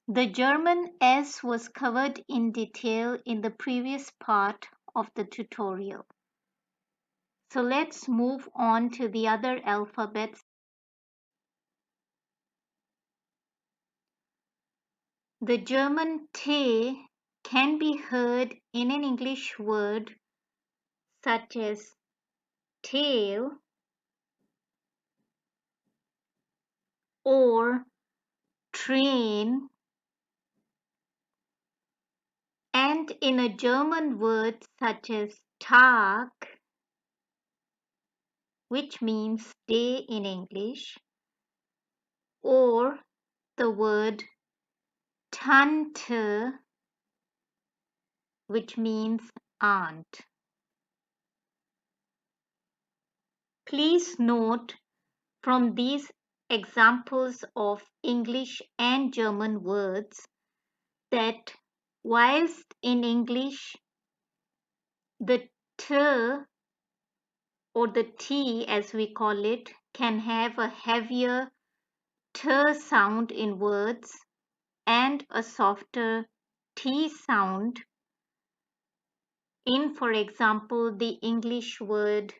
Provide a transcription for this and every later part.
The German S was covered in detail in the previous part of the tutorial. So let's move on to the other alphabets. The German T can be heard in an English word such as tail or train, and in a German word such as Tag, which means day in English, or the word Tante, which means aunt. Please note from these examples of English and German words that whilst in English the t or the t as we call it can have a heavier t sound in words and a softer t sound in, for example, the English word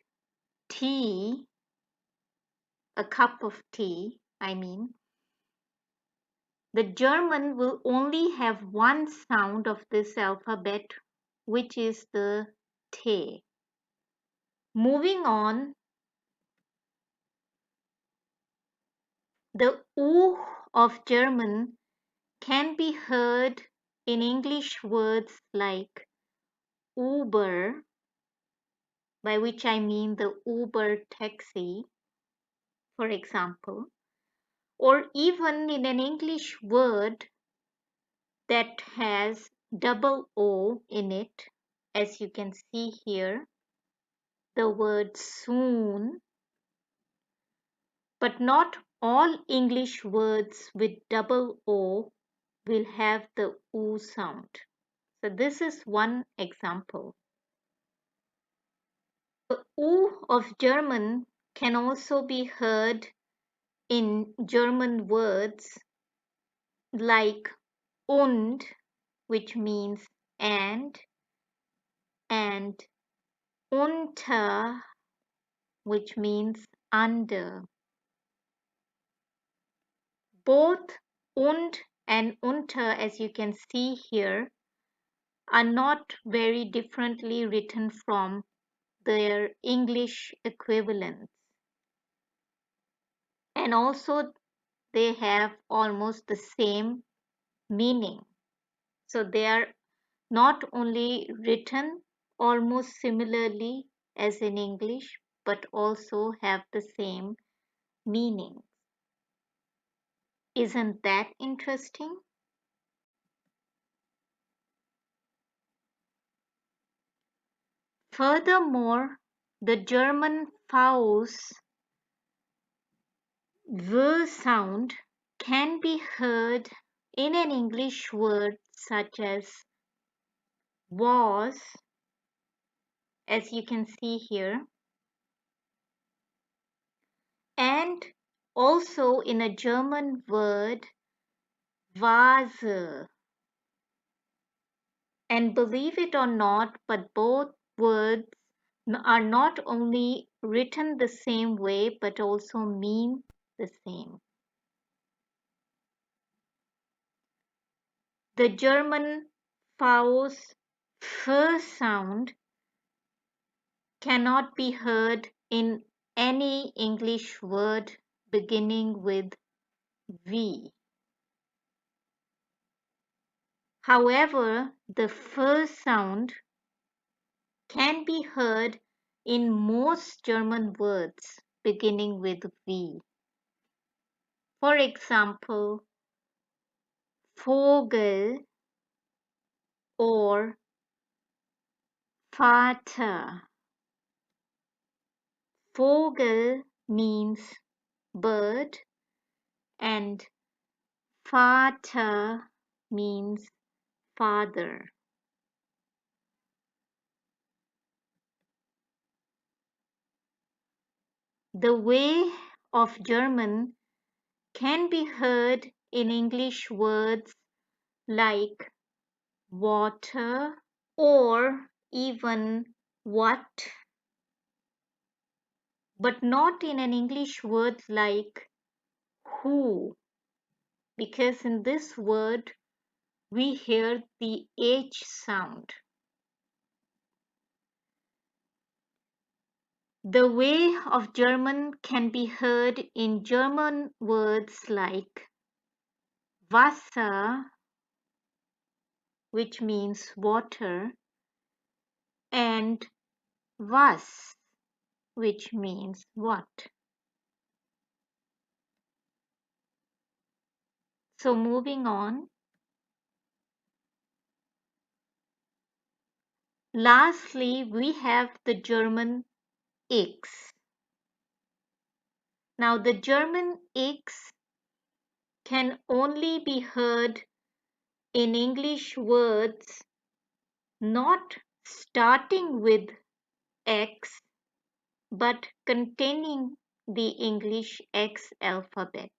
tea, a cup of tea, I mean, the German will only have one sound of this alphabet, which is the T. Moving on, the U of German can be heard in English words like Uber, by which I mean the Uber taxi, for example, or even in an English word that has double O in it, as you can see here, the word soon, but not all English words with double O will have the oo sound. So this is one example. The oo of German can also be heard in German words like und, which means and unter, which means under. Both und and unter, as you can see here, are not very differently written from their English equivalents. And also they have almost the same meaning. So they are not only written almost similarly as in English, but also have the same meaning. Isn't that interesting? Furthermore, the German vowels V sound can be heard in an English word such as was, as you can see here, and also in a German word Vase. And believe it or not, but both words are not only written the same way but also mean the same. The German vowels f sound cannot be heard in any English word beginning with V. However, the f sound can be heard in most German words beginning with V. For example, Vogel or Vater. Vogel means bird and Vater means father. The way of German can be heard in English words like water or even what, but not in an English word like who, because in this word we hear the H sound. The way of German can be heard in German words like Wasser, which means water, and was, which means what. So moving on. Lastly, we have the German X. Now, the German X can only be heard in English words not starting with X but containing the English X alphabet,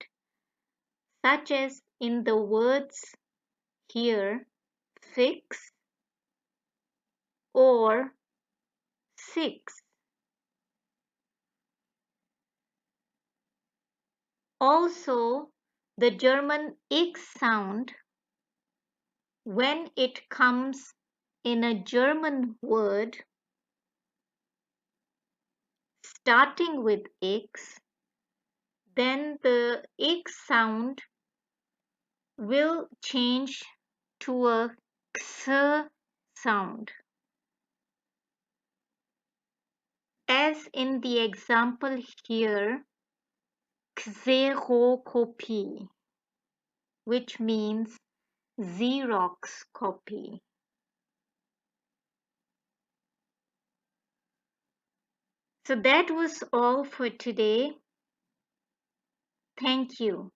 such as in the words here fix or six. Also, the German X sound, when it comes in a German word starting with X, then the X sound will change to a X sound. As in the example here, xerocopy, which means Xerox copy. So that was all for today. Thank you.